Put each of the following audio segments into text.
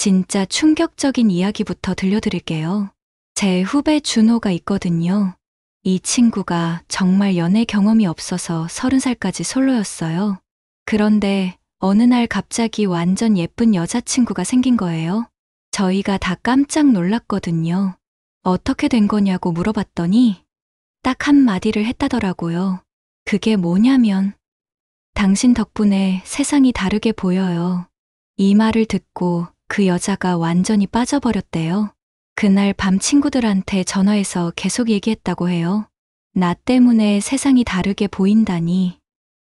진짜 충격적인 이야기부터 들려드릴게요. 제 후배 준호가 있거든요. 이 친구가 정말 연애 경험이 없어서 30살까지 솔로였어요. 그런데 어느 날 갑자기 완전 예쁜 여자친구가 생긴 거예요. 저희가 다 깜짝 놀랐거든요. 어떻게 된 거냐고 물어봤더니 딱 한마디를 했다더라고요. 그게 뭐냐면, 당신 덕분에 세상이 다르게 보여요. 이 말을 듣고 그 여자가 완전히 빠져버렸대요. 그날 밤 친구들한테 전화해서 계속 얘기했다고 해요. 나 때문에 세상이 다르게 보인다니.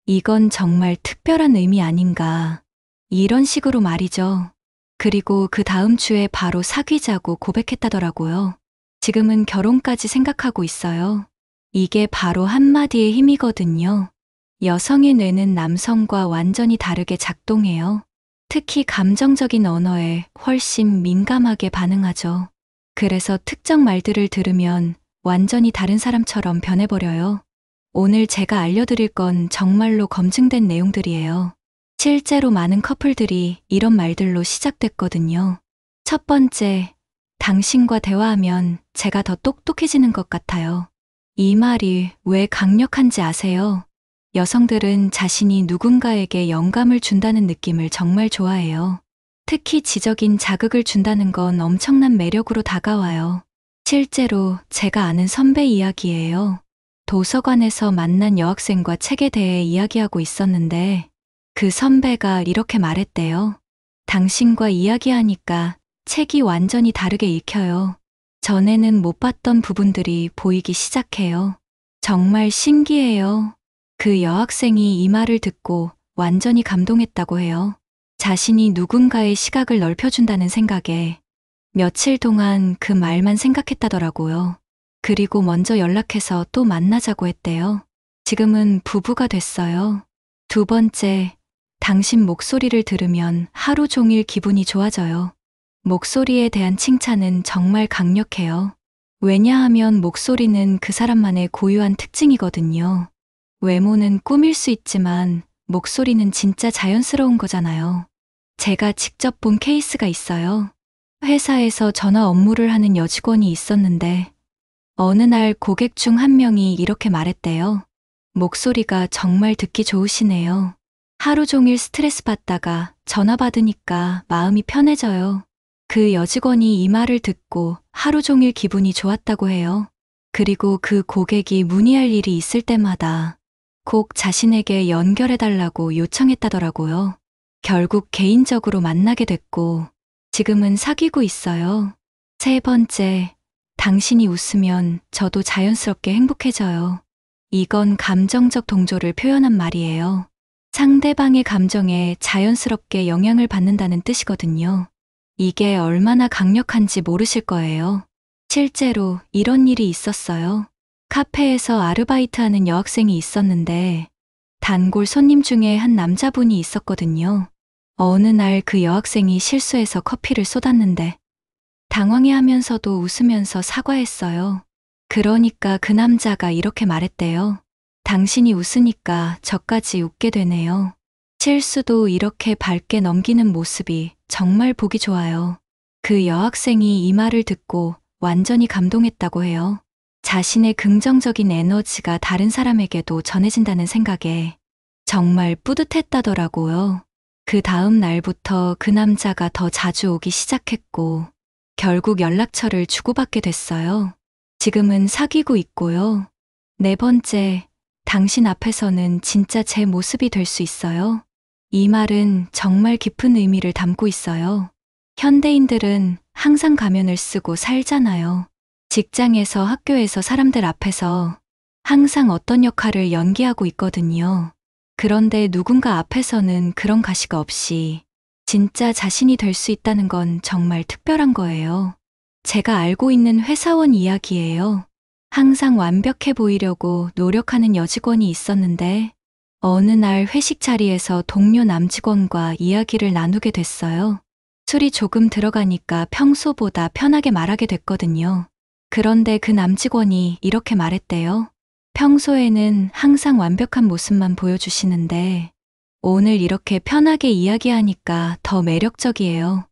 이건 정말 특별한 의미 아닌가. 이런 식으로 말이죠. 그리고 그 다음 주에 바로 사귀자고 고백했다더라고요. 지금은 결혼까지 생각하고 있어요. 이게 바로 한마디의 힘이거든요. 여성의 뇌는 남성과 완전히 다르게 작동해요. 특히 감정적인 언어에 훨씬 민감하게 반응하죠. 그래서 특정 말들을 들으면 완전히 다른 사람처럼 변해버려요. 오늘 제가 알려드릴 건 정말로 검증된 내용들이에요. 실제로 많은 커플들이 이런 말들로 시작됐거든요. 첫 번째, 당신과 대화하면 제가 더 똑똑해지는 것 같아요. 이 말이 왜 강력한지 아세요? 여성들은 자신이 누군가에게 영감을 준다는 느낌을 정말 좋아해요. 특히 지적인 자극을 준다는 건 엄청난 매력으로 다가와요. 실제로 제가 아는 선배 이야기예요. 도서관에서 만난 여학생과 책에 대해 이야기하고 있었는데 그 선배가 이렇게 말했대요. 당신과 이야기하니까 책이 완전히 다르게 읽혀요. 전에는 못 봤던 부분들이 보이기 시작해요. 정말 신기해요. 그 여학생이 이 말을 듣고 완전히 감동했다고 해요. 자신이 누군가의 시각을 넓혀준다는 생각에 며칠 동안 그 말만 생각했다더라고요. 그리고 먼저 연락해서 또 만나자고 했대요. 지금은 부부가 됐어요. 두 번째, 당신 목소리를 들으면 하루 종일 기분이 좋아져요. 목소리에 대한 칭찬은 정말 강력해요. 왜냐하면 목소리는 그 사람만의 고유한 특징이거든요. 외모는 꾸밀 수 있지만 목소리는 진짜 자연스러운 거잖아요. 제가 직접 본 케이스가 있어요. 회사에서 전화 업무를 하는 여직원이 있었는데 어느 날 고객 중 한 명이 이렇게 말했대요. 목소리가 정말 듣기 좋으시네요. 하루 종일 스트레스 받다가 전화 받으니까 마음이 편해져요. 그 여직원이 이 말을 듣고 하루 종일 기분이 좋았다고 해요. 그리고 그 고객이 문의할 일이 있을 때마다 꼭 자신에게 연결해달라고 요청했다더라고요. 결국 개인적으로 만나게 됐고 지금은 사귀고 있어요. 세 번째, 당신이 웃으면 저도 자연스럽게 행복해져요. 이건 감정적 동조를 표현한 말이에요. 상대방의 감정에 자연스럽게 영향을 받는다는 뜻이거든요. 이게 얼마나 강력한지 모르실 거예요. 실제로 이런 일이 있었어요. 카페에서 아르바이트하는 여학생이 있었는데 단골 손님 중에 한 남자분이 있었거든요. 어느 날 그 여학생이 실수해서 커피를 쏟았는데 당황해하면서도 웃으면서 사과했어요. 그러니까 그 남자가 이렇게 말했대요. 당신이 웃으니까 저까지 웃게 되네요. 실수도 이렇게 밝게 넘기는 모습이 정말 보기 좋아요. 그 여학생이 이 말을 듣고 완전히 감동했다고 해요. 자신의 긍정적인 에너지가 다른 사람에게도 전해진다는 생각에 정말 뿌듯했다더라고요. 그 다음 날부터 그 남자가 더 자주 오기 시작했고 결국 연락처를 주고받게 됐어요. 지금은 사귀고 있고요. 네 번째, 당신 앞에서는 진짜 제 모습이 될 수 있어요. 이 말은 정말 깊은 의미를 담고 있어요. 현대인들은 항상 가면을 쓰고 살잖아요. 직장에서 학교에서 사람들 앞에서 항상 어떤 역할을 연기하고 있거든요. 그런데 누군가 앞에서는 그런 가시가 없이 진짜 자신이 될 수 있다는 건 정말 특별한 거예요. 제가 알고 있는 회사원 이야기예요. 항상 완벽해 보이려고 노력하는 여직원이 있었는데 어느 날 회식 자리에서 동료 남직원과 이야기를 나누게 됐어요. 술이 조금 들어가니까 평소보다 편하게 말하게 됐거든요. 그런데 그 남직원이 이렇게 말했대요. 평소에는 항상 완벽한 모습만 보여주시는데 오늘 이렇게 편하게 이야기하니까 더 매력적이에요.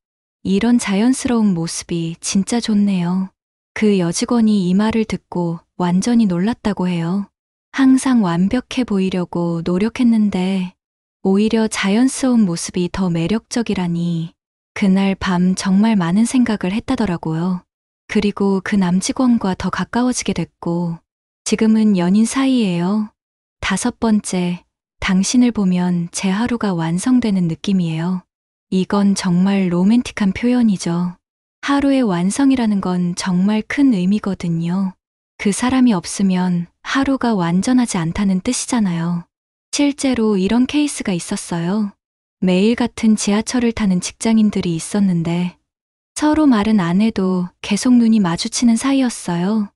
이런 자연스러운 모습이 진짜 좋네요. 그 여직원이 이 말을 듣고 완전히 놀랐다고 해요. 항상 완벽해 보이려고 노력했는데 오히려 자연스러운 모습이 더 매력적이라니. 그날 밤 정말 많은 생각을 했다더라고요. 그리고 그 남직원과 더 가까워지게 됐고 지금은 연인 사이예요. 5번째, 당신을 보면 제 하루가 완성되는 느낌이에요. 이건 정말 로맨틱한 표현이죠. 하루의 완성이라는 건 정말 큰 의미거든요. 그 사람이 없으면 하루가 완전하지 않다는 뜻이잖아요. 실제로 이런 케이스가 있었어요. 매일 같은 지하철을 타는 직장인들이 있었는데 서로 말은 안 해도 계속 눈이 마주치는 사이였어요.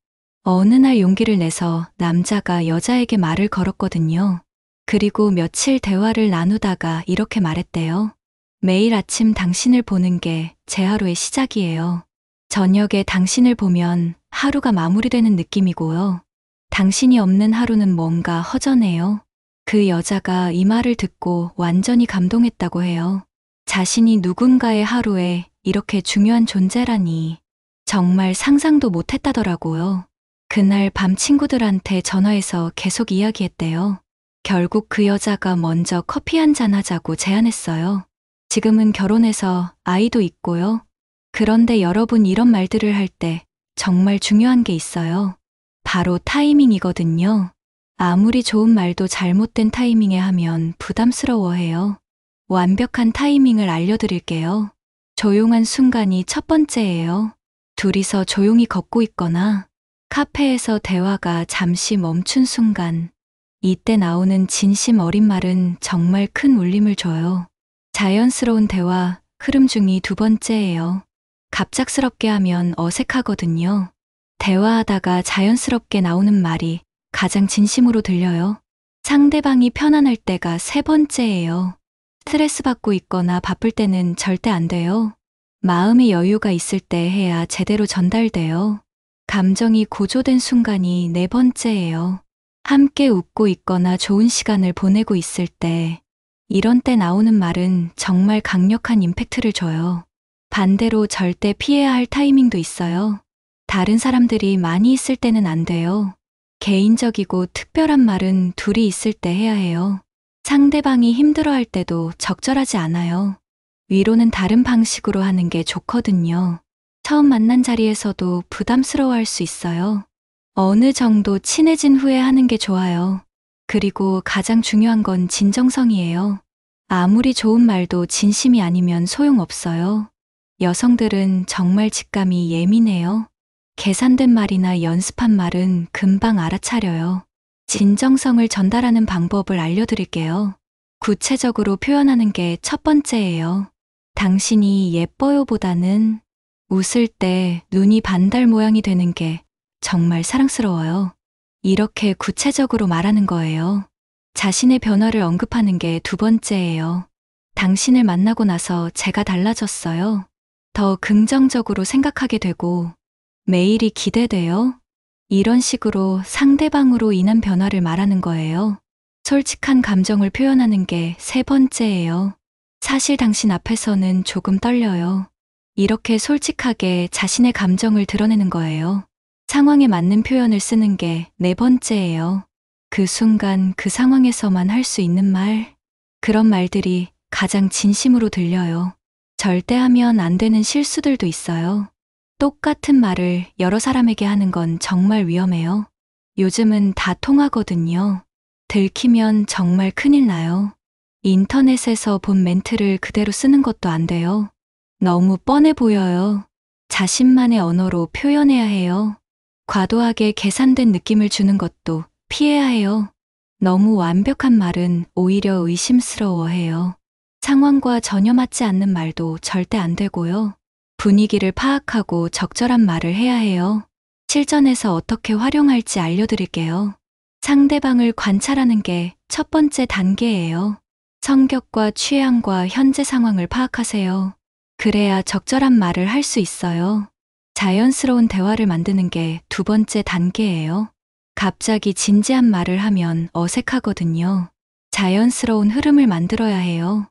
어느 날 용기를 내서 남자가 여자에게 말을 걸었거든요. 그리고 며칠 대화를 나누다가 이렇게 말했대요. 매일 아침 당신을 보는 게 제 하루의 시작이에요. 저녁에 당신을 보면 하루가 마무리되는 느낌이고요. 당신이 없는 하루는 뭔가 허전해요. 그 여자가 이 말을 듣고 완전히 감동했다고 해요. 자신이 누군가의 하루에 이렇게 중요한 존재라니 정말 상상도 못했다더라고요. 그날 밤 친구들한테 전화해서 계속 이야기했대요. 결국 그 여자가 먼저 커피 한잔 하자고 제안했어요. 지금은 결혼해서 아이도 있고요. 그런데 여러분 이런 말들을 할 때 정말 중요한 게 있어요. 바로 타이밍이거든요. 아무리 좋은 말도 잘못된 타이밍에 하면 부담스러워해요. 완벽한 타이밍을 알려드릴게요. 조용한 순간이 첫 번째예요. 둘이서 조용히 걷고 있거나 카페에서 대화가 잠시 멈춘 순간, 이때 나오는 진심 어린 말은 정말 큰 울림을 줘요. 자연스러운 대화, 흐름 중이 2번째예요. 갑작스럽게 하면 어색하거든요. 대화하다가 자연스럽게 나오는 말이 가장 진심으로 들려요. 상대방이 편안할 때가 3번째예요. 스트레스 받고 있거나 바쁠 때는 절대 안 돼요. 마음의 여유가 있을 때 해야 제대로 전달돼요. 감정이 고조된 순간이 4번째예요. 함께 웃고 있거나 좋은 시간을 보내고 있을 때, 이런 때 나오는 말은 정말 강력한 임팩트를 줘요. 반대로 절대 피해야 할 타이밍도 있어요. 다른 사람들이 많이 있을 때는 안 돼요. 개인적이고 특별한 말은 둘이 있을 때 해야 해요. 상대방이 힘들어할 때도 적절하지 않아요. 위로는 다른 방식으로 하는 게 좋거든요. 처음 만난 자리에서도 부담스러워할 수 있어요. 어느 정도 친해진 후에 하는 게 좋아요. 그리고 가장 중요한 건 진정성이에요. 아무리 좋은 말도 진심이 아니면 소용없어요. 여성들은 정말 직감이 예민해요. 계산된 말이나 연습한 말은 금방 알아차려요. 진정성을 전달하는 방법을 알려드릴게요. 구체적으로 표현하는 게 첫 번째예요. 당신이 예뻐요 보다는 웃을 때 눈이 반달 모양이 되는 게 정말 사랑스러워요. 이렇게 구체적으로 말하는 거예요. 자신의 변화를 언급하는 게 2번째예요. 당신을 만나고 나서 제가 달라졌어요. 더 긍정적으로 생각하게 되고 매일이 기대돼요. 이런 식으로 상대방으로 인한 변화를 말하는 거예요. 솔직한 감정을 표현하는 게 3번째예요. 사실 당신 앞에서는 조금 떨려요. 이렇게 솔직하게 자신의 감정을 드러내는 거예요. 상황에 맞는 표현을 쓰는 게 4번째예요. 그 순간 그 상황에서만 할 수 있는 말. 그런 말들이 가장 진심으로 들려요. 절대 하면 안 되는 실수들도 있어요. 똑같은 말을 여러 사람에게 하는 건 정말 위험해요. 요즘은 다 통하거든요. 들키면 정말 큰일 나요. 인터넷에서 본 멘트를 그대로 쓰는 것도 안 돼요. 너무 뻔해 보여요. 자신만의 언어로 표현해야 해요. 과도하게 계산된 느낌을 주는 것도 피해야 해요. 너무 완벽한 말은 오히려 의심스러워해요. 상황과 전혀 맞지 않는 말도 절대 안 되고요. 분위기를 파악하고 적절한 말을 해야 해요. 실전에서 어떻게 활용할지 알려드릴게요. 상대방을 관찰하는 게 첫 번째 단계예요. 성격과 취향과 현재 상황을 파악하세요. 그래야 적절한 말을 할 수 있어요. 자연스러운 대화를 만드는 게 2번째 단계예요. 갑자기 진지한 말을 하면 어색하거든요. 자연스러운 흐름을 만들어야 해요.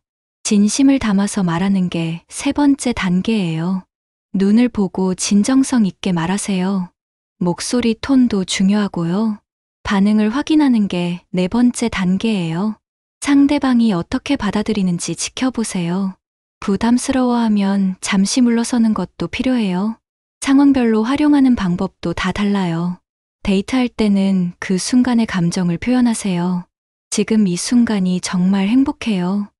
진심을 담아서 말하는 게 세 번째 단계예요. 눈을 보고 진정성 있게 말하세요. 목소리 톤도 중요하고요. 반응을 확인하는 게 네 번째 단계예요. 상대방이 어떻게 받아들이는지 지켜보세요. 부담스러워하면 잠시 물러서는 것도 필요해요. 상황별로 활용하는 방법도 다 달라요. 데이트할 때는 그 순간의 감정을 표현하세요. 지금 이 순간이 정말 행복해요.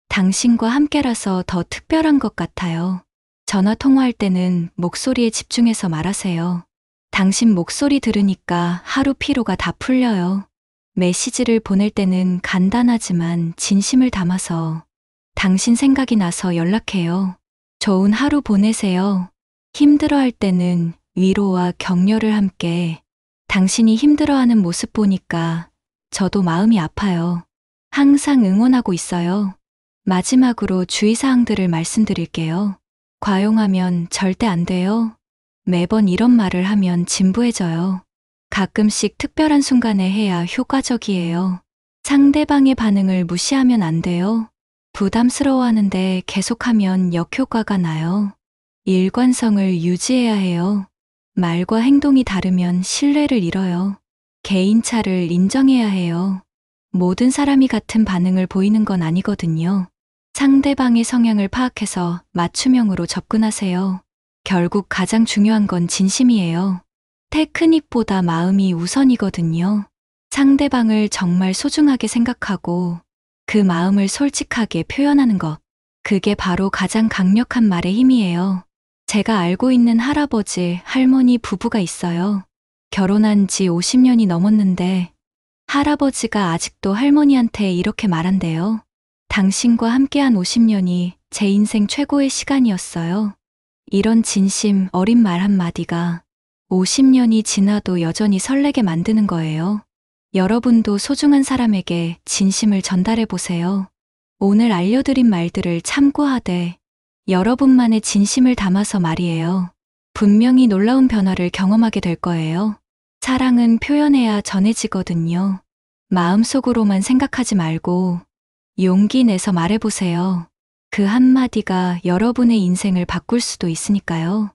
당신과 함께라서 더 특별한 것 같아요. 전화 통화할 때는 목소리에 집중해서 말하세요. 당신 목소리 들으니까 하루 피로가 다 풀려요. 메시지를 보낼 때는 간단하지만 진심을 담아서 당신 생각이 나서 연락해요. 좋은 하루 보내세요. 힘들어할 때는 위로와 격려를 함께 당신이 힘들어하는 모습 보니까 저도 마음이 아파요. 항상 응원하고 있어요. 마지막으로 주의사항들을 말씀드릴게요. 과용하면 절대 안 돼요. 매번 이런 말을 하면 진부해져요. 가끔씩 특별한 순간에 해야 효과적이에요. 상대방의 반응을 무시하면 안 돼요. 부담스러워하는데 계속하면 역효과가 나요. 일관성을 유지해야 해요. 말과 행동이 다르면 신뢰를 잃어요. 개인차를 인정해야 해요. 모든 사람이 같은 반응을 보이는 건 아니거든요. 상대방의 성향을 파악해서 맞춤형으로 접근하세요. 결국 가장 중요한 건 진심이에요. 테크닉보다 마음이 우선이거든요. 상대방을 정말 소중하게 생각하고 그 마음을 솔직하게 표현하는 것. 그게 바로 가장 강력한 말의 힘이에요. 제가 알고 있는 할아버지, 할머니 부부가 있어요. 결혼한 지 50년이 넘었는데 할아버지가 아직도 할머니한테 이렇게 말한대요. 당신과 함께한 50년이 제 인생 최고의 시간이었어요. 이런 진심 어린 말 한마디가 50년이 지나도 여전히 설레게 만드는 거예요. 여러분도 소중한 사람에게 진심을 전달해 보세요. 오늘 알려드린 말들을 참고하되 여러분만의 진심을 담아서 말이에요. 분명히 놀라운 변화를 경험하게 될 거예요. 사랑은 표현해야 전해지거든요. 마음속으로만 생각하지 말고 용기 내서 말해보세요. 그 한마디가 여러분의 인생을 바꿀 수도 있으니까요.